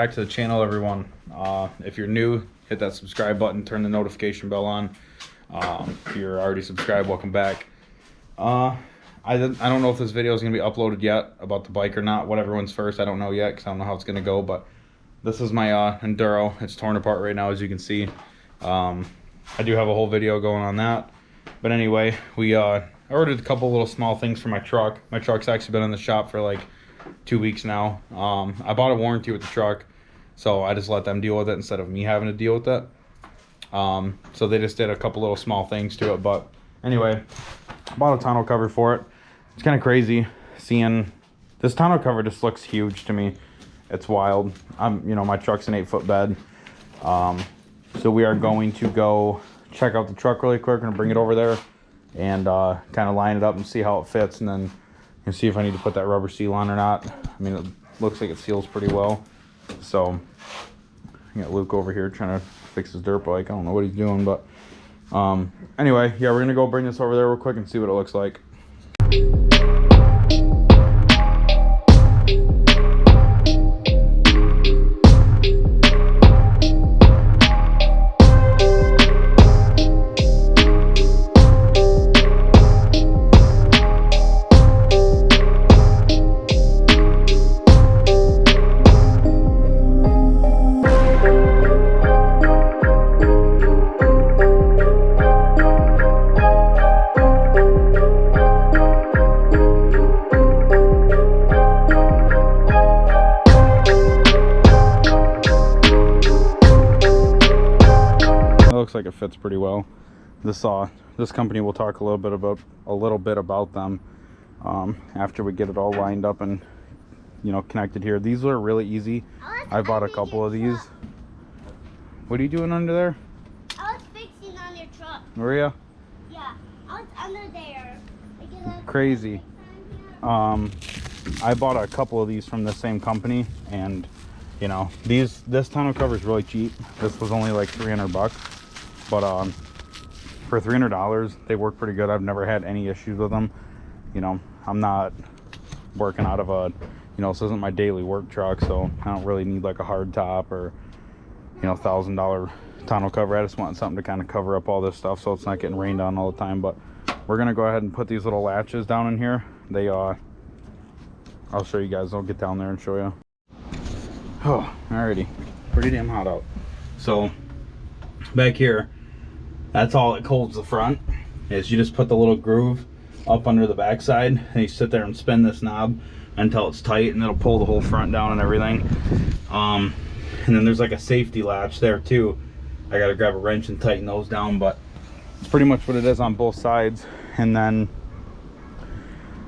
back to the channel, everyone. If you're new, hit that subscribe button, turn the notification bell on. If you're already subscribed, welcome back. I don't know if this video is going to be uploaded yet about the bike or not. Whatever one's first, I don't know yet because I don't know how it's going to go. But this is my Enduro. It's torn apart right now, as you can see. I do have a whole video going on that. But anyway, we ordered a couple little small things for my truck. My truck's actually been in the shop for like 2 weeks now. I bought a warranty with the truck, so I just let them deal with it instead of me having to deal with it. So they just did a couple little small things to it. But anyway, I bought a tonneau cover for it. It's kind of crazy seeing this tonneau cover. Just looks huge to me. It's wild. My truck's an 8-foot bed. So we are going to go check out the truck really quick and bring it over there and kind of line it up and see how it fits, and then see if I need to put that rubber seal on or not. I mean, it looks like it seals pretty well. So I got Luke over here trying to fix his dirt bike. I don't know what he's doing, but anyway, yeah, we're gonna go bring this over there real quick and see what it looks like. Looks like it fits pretty well. This company, we'll talk a little bit about them after we get it all lined up and connected here. These are really easy. I bought a couple of these. What are you doing under there? I was fixing on your truck. Were ya? Yeah, I was under there. Crazy. I bought a couple of these from the same company, and this tonneau cover is really cheap. This was only like $300, but for $300 they work pretty good. I've never had any issues with them. I'm not working out of a this isn't my daily work truck, so I don't really need like a hard top or $1,000 tonneau cover. I just want something to kind of cover up all this stuff so it's not getting rained on all the time. But we're gonna go ahead and put these little latches down in here. They I'll show you guys. I'll get down there and show you. Oh, alrighty. Pretty damn hot out. So back here, that's all it holds the front, is you just put the little groove up under the backside and you sit there and spin this knob until it's tight, and it'll pull the whole front down and everything. And then there's like a safety latch there too. I gotta grab a wrench and tighten those down, but it's pretty much what it is on both sides. And then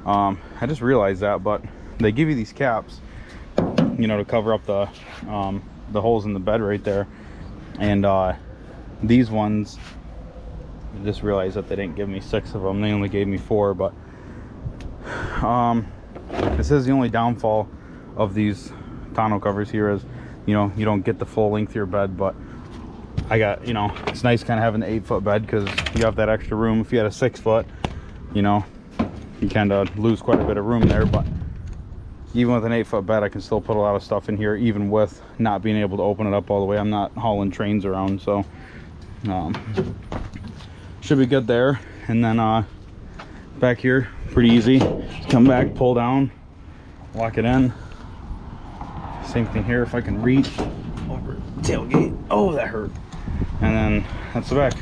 I just realized that, but they give you these caps to cover up the holes in the bed right there. And these ones, I just realized that they didn't give me 6 of them. They only gave me 4. But this is the only downfall of these tonneau covers here is you don't get the full length of your bed. But I got it's nice kind of having the 8-foot bed because you have that extra room. If you had a 6-foot, you kind of lose quite a bit of room there. But even with an 8-foot bed, I can still put a lot of stuff in here, even with not being able to open it up all the way. I'm not hauling trains around, so should be good there. And then back here, pretty easy. Just come back, pull down, lock it in. Same thing here. If I can reach over tailgate. Oh, that hurt. And then that's the back.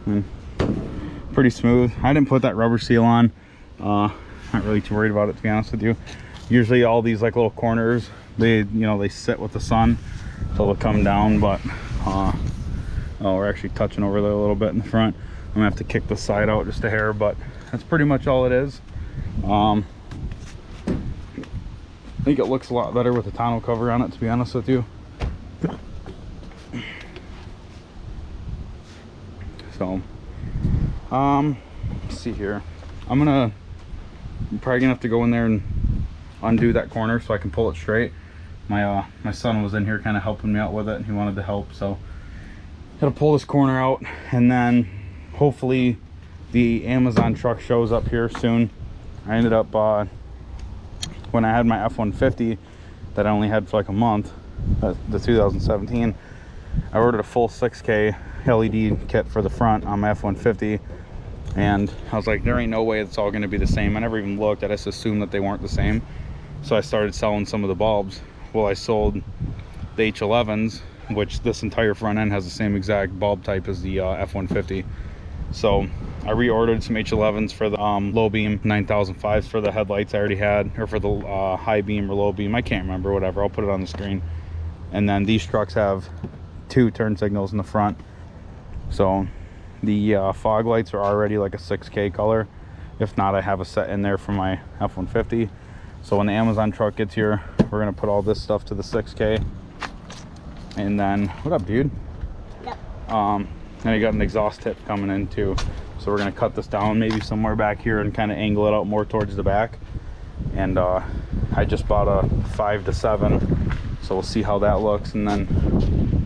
And pretty smooth. I didn't put that rubber seal on. Not really too worried about it, to be honest with you. Usually all these like little corners, they sit with the sun, so they'll come down. But oh, we're actually touching over there a little bit in the front. I'm gonna have to kick the side out just a hair, but that's pretty much all it is. I think it looks a lot better with the tonneau cover on it, to be honest with you. So let's see here. I'm probably gonna have to go in there and undo that corner so I can pull it straight. My son was in here kind of helping me out with it, and he wanted to help, so gotta pull this corner out. And then hopefully the Amazon truck shows up here soon. I ended up when I had my F-150, that I only had for like a month, the 2017. I ordered a full 6K LED kit for the front on my F-150, and I was like, there ain't no way it's all going to be the same. I never even looked. I just assumed that they weren't the same. So I started selling some of the bulbs. Well, I sold the H11s, which this entire front end has the same exact bulb type as the F-150. So I reordered some H11s for the low beam 9005s for the headlights I already had, or for the high beam or low beam. I can't remember, whatever. I'll put it on the screen. And then these trucks have 2 turn signals in the front. So the fog lights are already like a 6K color. If not, I have a set in there for my F-150. So when the Amazon truck gets here, we're gonna put all this stuff to the 6K. And then, what up, dude? Yep. And I got an exhaust tip coming in too. So we're gonna cut this down maybe somewhere back here and kind of angle it out more towards the back. And I just bought a 5 to 7. So we'll see how that looks. And then,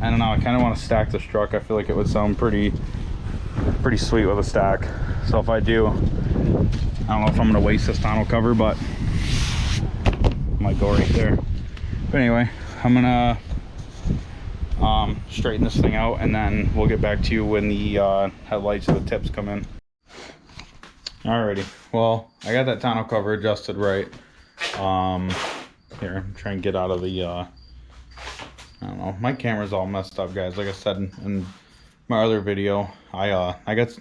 I don't know, I kind of want to stack this truck. I feel like it would sound pretty sweet with a stack. So if I do, I don't know if I'm gonna waste this tonneau cover, but it might go right there. But anyway, I'm gonna straighten this thing out, and then we'll get back to you when the headlights or the tips come in. Alrighty, well, I got that tonneau cover adjusted right. Here, I'm trying to get out of the I don't know, my camera's all messed up, guys. Like I said in my other video, I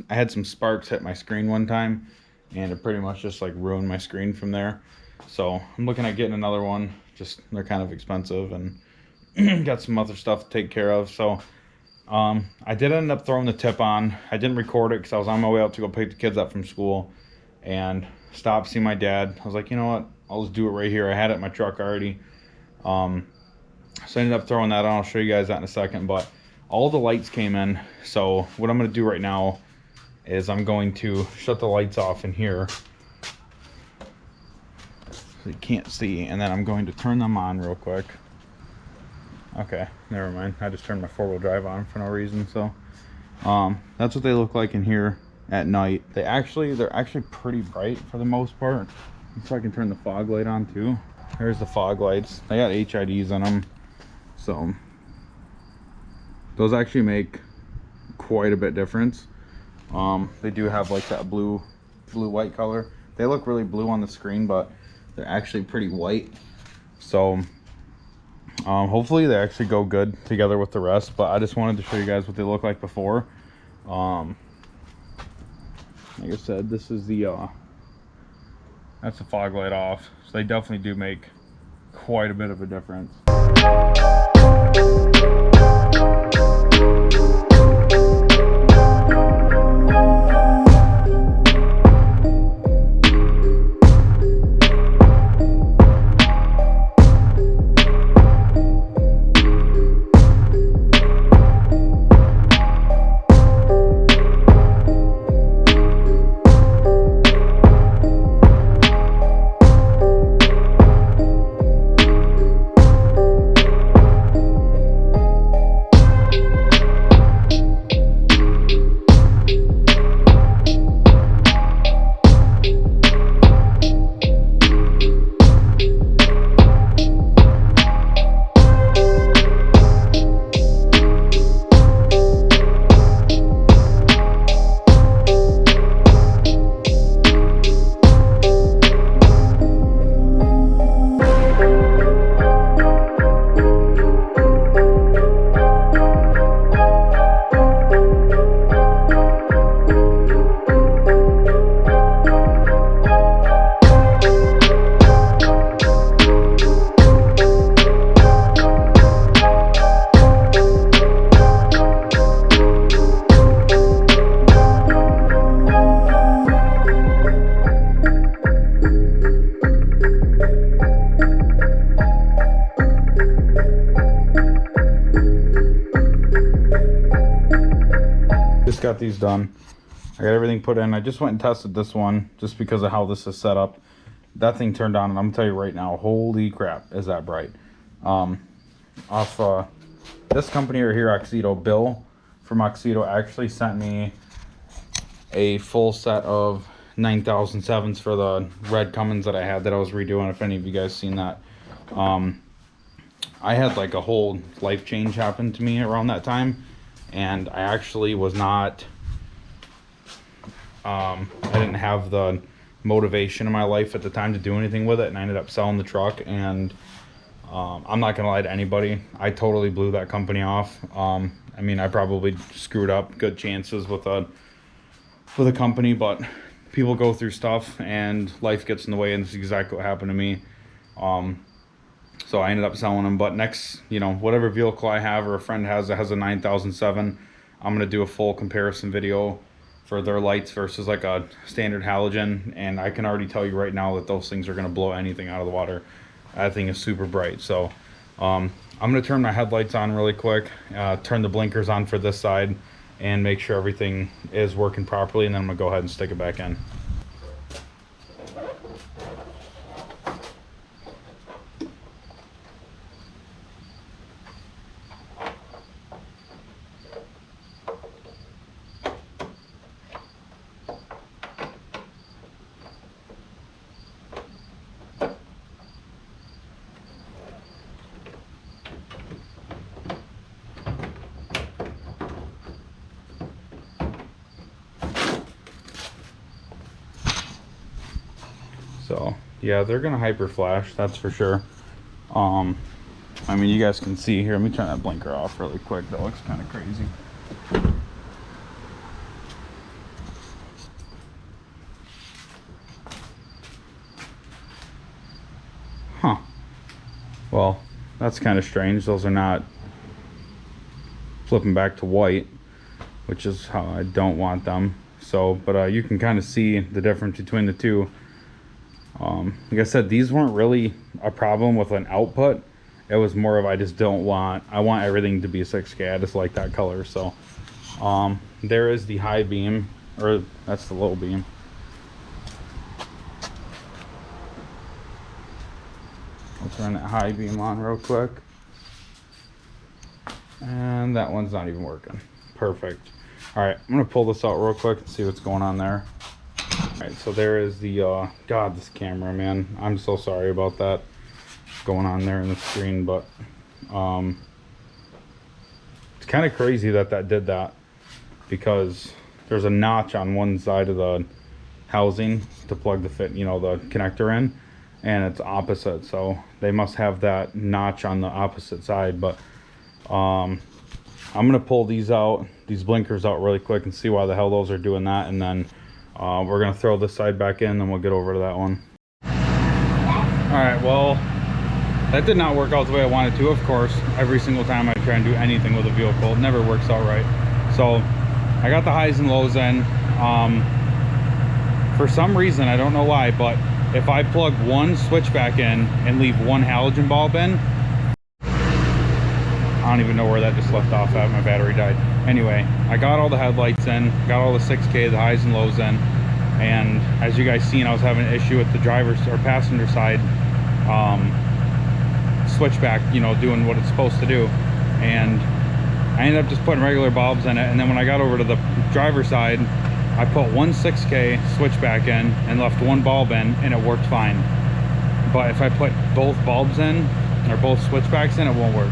had some sparks hit my screen one time, and it pretty much just like ruined my screen from there. So I'm looking at getting another one. Just, they're kind of expensive, and got some other stuff to take care of. So I did end up throwing the tip on. I didn't record it because I was on my way out to go pick the kids up from school and stopped, see my dad. I was like, you know what, I'll just do it right here. I had it in my truck already. So I ended up throwing that on. I'll show you guys that in a second. But all the lights came in. So what I'm going to do right now is I'm going to shut the lights off in here so you can't see. And then I'm going to turn them on real quick. Okay, never mind. I just turned my 4-wheel drive on for no reason. So that's what they look like in here at night. They're actually pretty bright for the most part. So I can turn the fog light on too. There's the fog lights. They got HIDs on them. So those actually make quite a bit difference. They do have like that blue white color. They look really blue on the screen, but they're actually pretty white. So hopefully they actually go good together with the rest. But I just wanted to show you guys what they look like before. Like I said, this is the that's the fog light off. So they definitely do make quite a bit of a difference. Got these done. I got everything put in. I just went and tested this one just because of how this is set up. That thing turned on, and I'm gonna tell you right now, holy crap, is that bright. Off this company right here, Oxedo, Bill from Oxedo actually sent me a full set of 9007s for the red Cummins that I had that I was redoing, if any of you guys seen that. I had like a whole life change happen to me around that time, and I actually was not I didn't have the motivation in my life at the time to do anything with it, and I ended up selling the truck. And I'm not gonna lie to anybody, I totally blew that company off. I mean, I probably screwed up good chances with a company, but people go through stuff and life gets in the way, and this is exactly what happened to me. So I ended up selling them. But next, you know, whatever vehicle I have or a friend has that has a 9007, I'm gonna do a full comparison video for their lights versus like a standard halogen, and I can already tell you right now that those things are gonna blow anything out of the water. That thing is super bright. So I'm gonna turn my headlights on really quick, turn the blinkers on for this side, and make sure everything is working properly, and then I'm gonna go ahead and stick it back in. So yeah, they're gonna hyper flash, that's for sure. I mean, you guys can see here. Let me turn that blinker off really quick. That looks kind of crazy. Huh. Well, that's kind of strange. Those are not flipping back to white, which is how I don't want them. So, but you can kind of see the difference between the two. Like I said, these weren't really a problem with an output. It was more of I want everything to be 6K. I just like that color. So there is the high beam, or that's the low beam. I'll turn that high beam on real quick. And that one's not even working. Perfect. All right, I'm gonna pull this out real quick and see what's going on there. All right, so there is the God, this camera, man, I'm so sorry about that going on there in the screen. But it's kind of crazy that did that, because there's a notch on one side of the housing to plug the the connector in, and it's opposite, so they must have that notch on the opposite side. But I'm gonna pull these blinkers out really quick and see why the hell those are doing that, and then we're gonna throw this side back in, then we'll get over to that one. All right, well, that did not work out the way I wanted to. Of course, every single time I try and do anything with a vehicle, it never works out right. So I got the highs and lows in. For some reason, I don't know why, but if I plug one switch back in and leave one halogen bulb in, I don't even know where that just left off at. My battery died. Anyway, I got all the headlights in, got all the 6K, the highs and lows in, and as you guys seen, I was having an issue with the driver's or passenger side switchback, doing what it's supposed to do, and I ended up just putting regular bulbs in it. And then when I got over to the driver's side, I put one 6K switchback in and left one bulb in, and it worked fine. But if I put both bulbs in, or both switchbacks in, it won't work.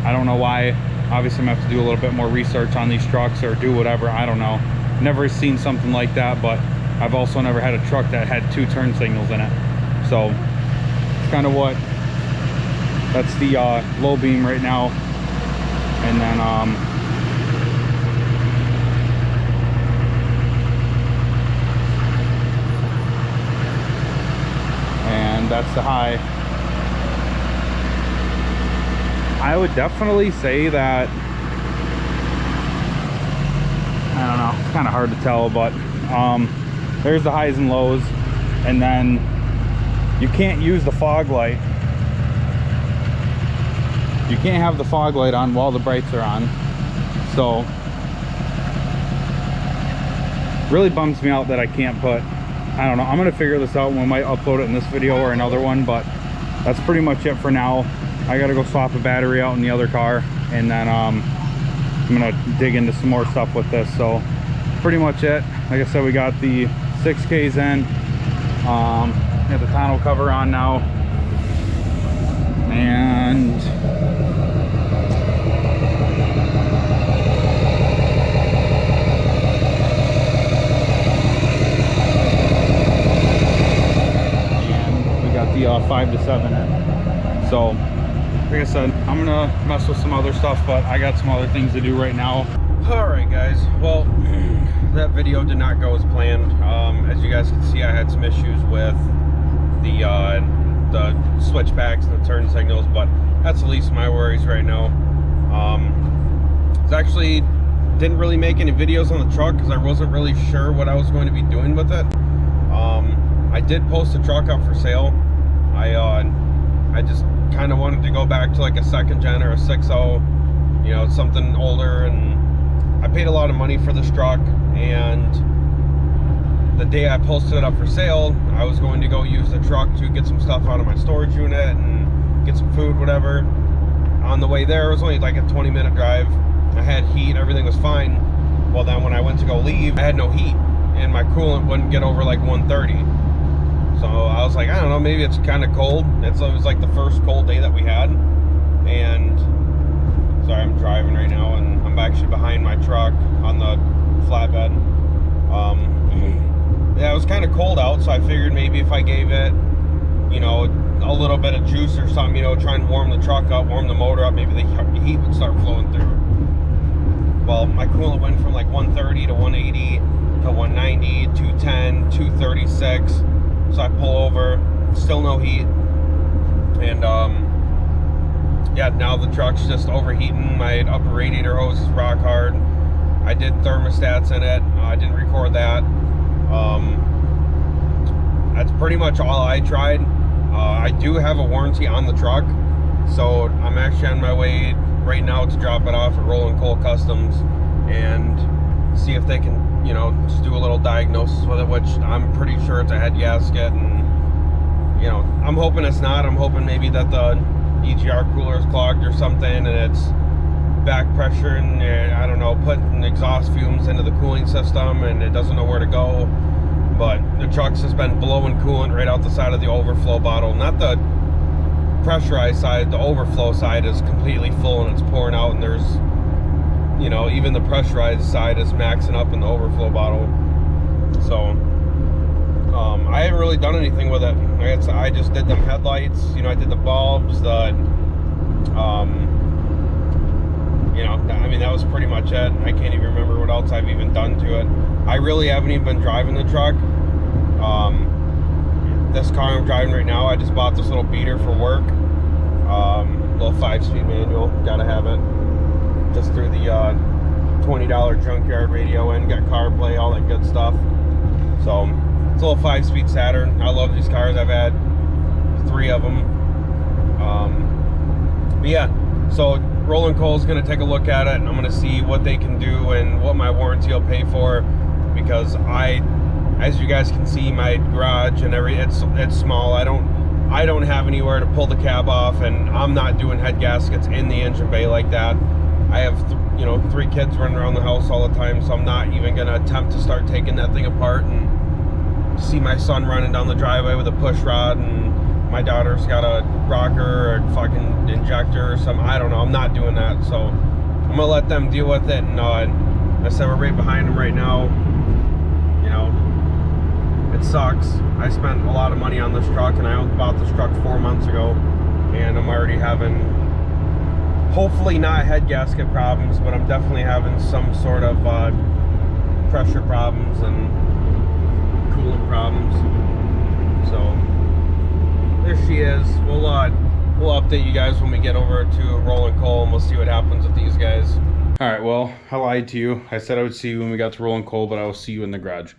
I don't know why. Obviously, I'm gonna have to do a little bit more research on these trucks, or do whatever, I don't know. Never seen something like that, but I've also never had a truck that had 2 turn signals in it. So it's kind of what, that's the low beam right now. And then and that's the high. I would definitely say that, I don't know, it's kind of hard to tell, but there's the highs and lows. And then you can't use the fog light. You can't have the fog light on while the brights are on. So really bums me out that I can't put, I don't know, I'm gonna figure this out, and we might upload it in this video or another one, but that's pretty much it for now. I gotta go swap a battery out in the other car, and then I'm gonna dig into some more stuff with this. So pretty much it. Like I said, we got the 6Ks in, got the tonneau cover on now, And we got the 5 to 7 in. So like I said, I'm gonna mess with some other stuff, but I got some other things to do right now. All right, guys, well, that video did not go as planned. As you guys can see, I had some issues with the switchbacks and the turn signals, but that's the least of my worries right now. I actually didn't really make any videos on the truck because I wasn't really sure what I was going to be doing with it. I did post the truck up for sale. I just kind of wanted to go back to like a 2nd gen or a 6.0, you know, something older, and I paid a lot of money for this truck, and the day I posted it up for sale, I was going to go use the truck to get some stuff out of my storage unit and get some food, whatever. On the way there, it was only like a 20-minute drive. I had heat, everything was fine. Well, then when I went to go leave, I had no heat, and my coolant wouldn't get over like 130. So I was like, I don't know, maybe it's kind of cold. It was like the first cold day that we had. And sorry, I'm driving right now, and I'm actually behind my truck on the flatbed. Yeah, it was kind of cold out, so I figured maybe if I gave it, you know, a little bit of juice or something, you know, try and warm the truck up, warm the motor up, maybe the heat would start flowing through. Well, my coolant went from like 130 to 180 to 190, 210, 236. So I pull over, still no heat. And yeah, now the truck's just overheating. My upper radiator hose is rock hard. I did thermostats in it. I didn't record that. That's pretty much all I tried. I do have a warranty on the truck, so I'm actually on my way right now to drop it off at Rolling Coal Customs and see if they can, you know, just do a little diagnosis with it, which I'm pretty sure it's a head gasket, and you know, I'm hoping it's not. I'm hoping maybe that the EGR cooler is clogged or something, and it's back pressure, and I don't know, putting exhaust fumes into the cooling system, and it doesn't know where to go. But the truck's just been blowing coolant right out the side of the overflow bottle. Not the pressurized side, the overflow side is completely full and it's pouring out, and there's, you know, even the pressurized side is maxing up in the overflow bottle. So I haven't really done anything with it. I just did them headlights, you know, I did the bulbs, you know, I mean, that was pretty much it. I can't even remember what else I've even done to it. I really haven't even been driving the truck. This car I'm driving right now, I just bought this little beater for work. Little 5-speed manual, gotta have it. Just threw the $20 junkyard radio in, got CarPlay, all that good stuff. So it's a little 5-speed Saturn. I love these cars. I've had 3 of them. But yeah, so Rolling Coal is going to take a look at it, and I'm going to see what they can do and what my warranty will pay for, because as you guys can see, my garage and it's small. I don't have anywhere to pull the cab off, and I'm not doing head gaskets in the engine bay like that. I have you know, 3 kids running around the house all the time, so I'm not even going to attempt to start taking that thing apart and see my son running down the driveway with a push rod, and my daughter's got a rocker or a fucking injector or something. I don't know. I'm not doing that. So I'm gonna let them deal with it. And I said, we're right behind them right now. You know, it sucks. I spent a lot of money on this truck, and I bought this truck 4 months ago, and I'm already having, hopefully not head gasket problems, but I'm definitely having some sort of pressure problems and coolant problems. So there she is. We'll update you guys when we get over to Rolling Coal, and we'll see what happens with these guys. All right, well, I lied to you. I said I would see you when we got to Rolling Coal, but I will see you in the garage.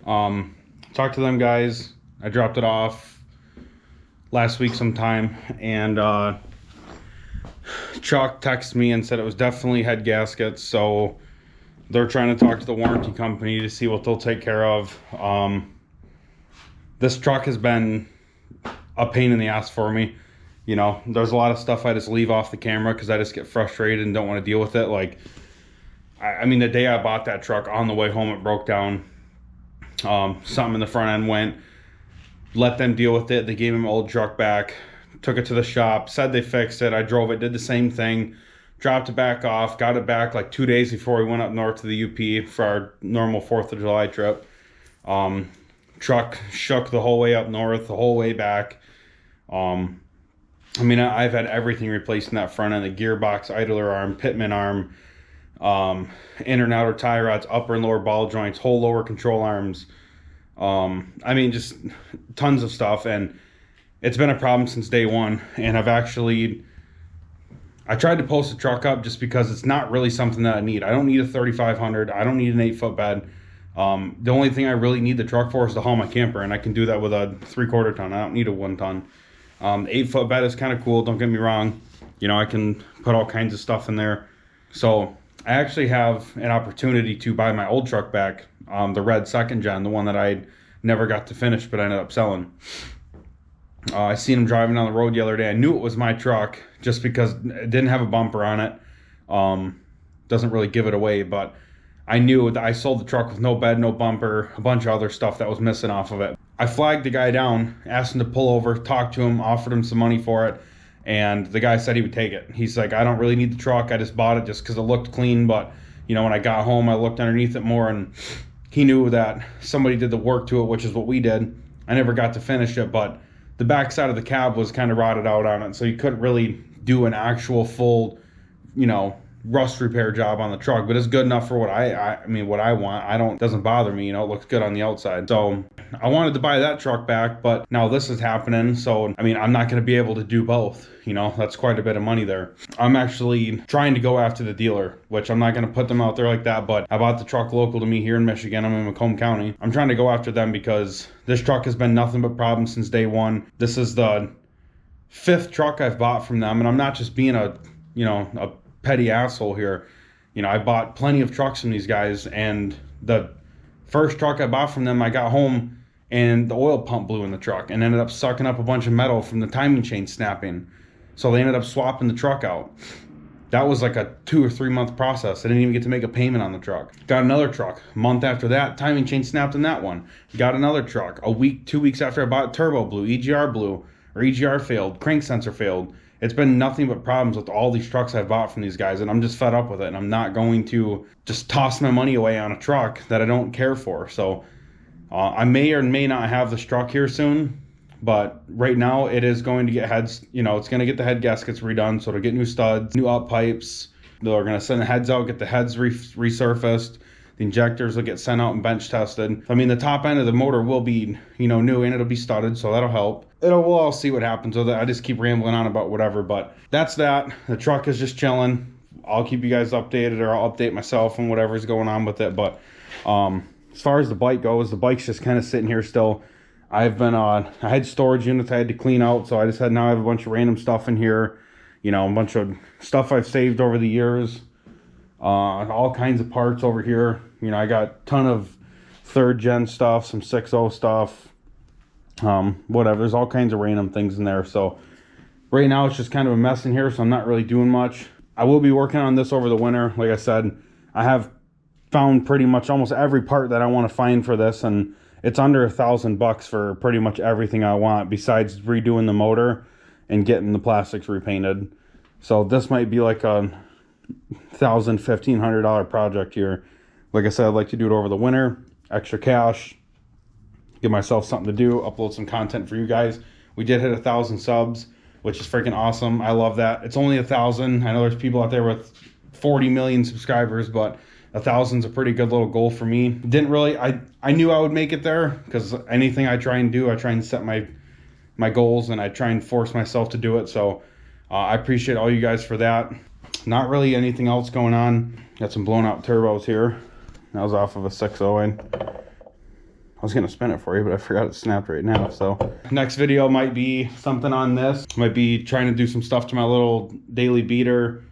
Talked to them guys. I dropped it off last week sometime, and Chuck texted me and said it was definitely head gaskets, so they're trying to talk to the warranty company to see what they'll take care of. This truck has been a pain in the ass for me. You know, there's a lot of stuff I just leave off the camera because I just get frustrated and don't want to deal with it. Like, I mean, the day I bought that truck, on the way home it broke down. Something in the front end went. Let them deal with it. They gave him my old truck back. took it to the shop, said they fixed it. I drove it, did the same thing, dropped it back off, got it back like 2 days before we went up north to the UP for our normal 4th of July trip. Truck shook the whole way up north, the whole way back. I mean, I've had everything replaced in that front end: the gearbox, idler arm, pitman arm, inner and outer tie rods, upper and lower ball joints, whole lower control arms. I mean, just tons of stuff, and it's been a problem since day one. And I tried to post the truck up just because it's not really something that I need. I don't need a 3500. I don't need an 8-foot bed. The only thing I really need the truck for is to haul my camper, and I can do that with a 3/4 ton. I don't need a 1 ton. 8-foot bed is kind of cool, don't get me wrong. You know, I can put all kinds of stuff in there. So I actually have an opportunity to buy my old truck back, the red 2nd gen, the one that I never got to finish but I ended up selling. I seen him driving down the road the other day. I knew it was my truck just because it didn't have a bumper on it. Doesn't really give it away, but I knew that I sold the truck with no bed, no bumper, a bunch of other stuff that was missing off of it. I flagged the guy down, asked him to pull over, talked to him, offered him some money for it, and the guy said he would take it. He's like, I don't really need the truck. I just bought it just because it looked clean, but you know, when I got home, I looked underneath it more, and he knew that somebody did the work to it, which is what we did. I never got to finish it, but the back side of the cab was kind of rotted out on it, so you couldn't really do an actual full, you know, rust repair job on the truck, but it's good enough for what I mean, what I want. It doesn't bother me, you know, it looks good on the outside. So I wanted to buy that truck back, but now this is happening. So, I mean, I'm not going to be able to do both, you know, that's quite a bit of money there. I'm actually trying to go after the dealer, which I'm not going to put them out there like that, but I bought the truck local to me here in Michigan. I'm in Macomb County. I'm trying to go after them because this truck has been nothing but problems since day one. This is the 5th truck I've bought from them, and I'm not just being a petty asshole here. You know, I bought plenty of trucks from these guys, and the first truck I bought from them, I got home and the oil pump blew in the truck and ended up sucking up a bunch of metal from the timing chain snapping. So they ended up swapping the truck out. That was like a 2 or 3 month process. I didn't even get to make a payment on the truck. Got another truck. A month after that, timing chain snapped in that one. Got another truck. A week, 2 weeks after I bought, turbo blew, EGR failed, crank sensor failed. It's been nothing but problems with all these trucks I've bought from these guys, and I'm just fed up with it, and I'm not going to just toss my money away on a truck that I don't care for. So I may or may not have this truck here soon, but right now it is going to get heads, you know, it's going to get the head gaskets redone, so it'll get new studs, new up pipes. They're going to send the heads out, get the heads resurfaced. The injectors will get sent out and bench tested. I mean, the top end of the motor will be, you know, new, and it'll be studded, so that'll help. We'll all see what happens with it. I just keep rambling on about whatever, but that's that. The truck is just chilling. I'll keep you guys updated, or I'll update myself on whatever's going on with it. But as far as the bike goes, the bike's just kind of sitting here still. I had storage units I had to clean out, so now I have a bunch of random stuff in here. You know, a bunch of stuff I've saved over the years. All kinds of parts over here. You know, I got a ton of 3rd gen stuff, some 6.0 stuff, whatever. There's all kinds of random things in there. So right now it's just kind of a mess in here, so I'm not really doing much. I will be working on this over the winter. Like I said, I have found pretty much almost every part that I want to find for this, and it's under $1,000 for pretty much everything I want besides redoing the motor and getting the plastics repainted. So this might be like a $1,500 project here. Like I said, I'd like to do it over the winter. Extra cash, give myself something to do, upload some content for you guys. We did hit 1,000 subs, which is freaking awesome. I love that. It's only 1,000. I know there's people out there with 40 million subscribers, but 1,000's a pretty good little goal for me. Didn't really, I knew I would make it there, because anything I try and do, I try and set my goals, and I try and force myself to do it. So I appreciate all you guys for that. Not really anything else going on. Got some blown out turbos here. That was off of a 6.0, and I was gonna spin it for you, but I forgot it snapped right now. So next video might be something on this. Might be trying to do some stuff to my little daily beater,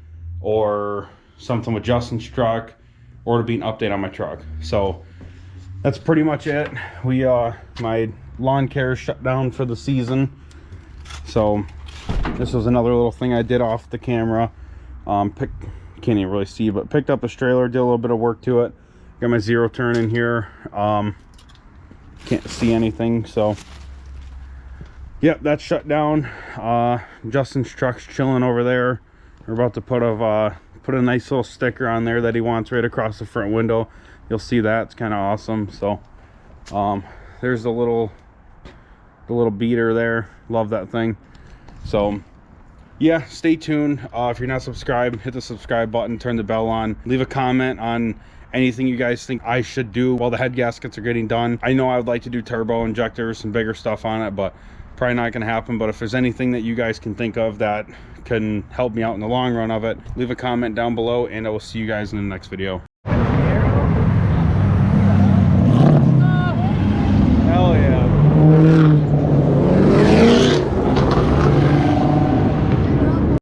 or something with Justin's truck, or to be an update on my truck. So that's pretty much it. My lawn care shut down for the season, so this was another little thing I did off the camera. Can't even really see, but picked up a trailer, did a little bit of work to it. Got my 0 turn in here. Can't see anything, so Yep, that's shut down. Justin's truck's chilling over there. We're about to put a nice little sticker on there that he wants right across the front window. You'll see that. It's kind of awesome. So there's the little beater there. Love that thing. So yeah, stay tuned. If you're not subscribed, hit the subscribe button, turn the bell on, leave a comment on anything you guys think I should do while the head gaskets are getting done. I know I would like to do turbo injectors, some bigger stuff on it, but probably not going to happen. But if there's anything that you guys can think of that can help me out in the long run of it, leave a comment down below, and I will see you guys in the next video.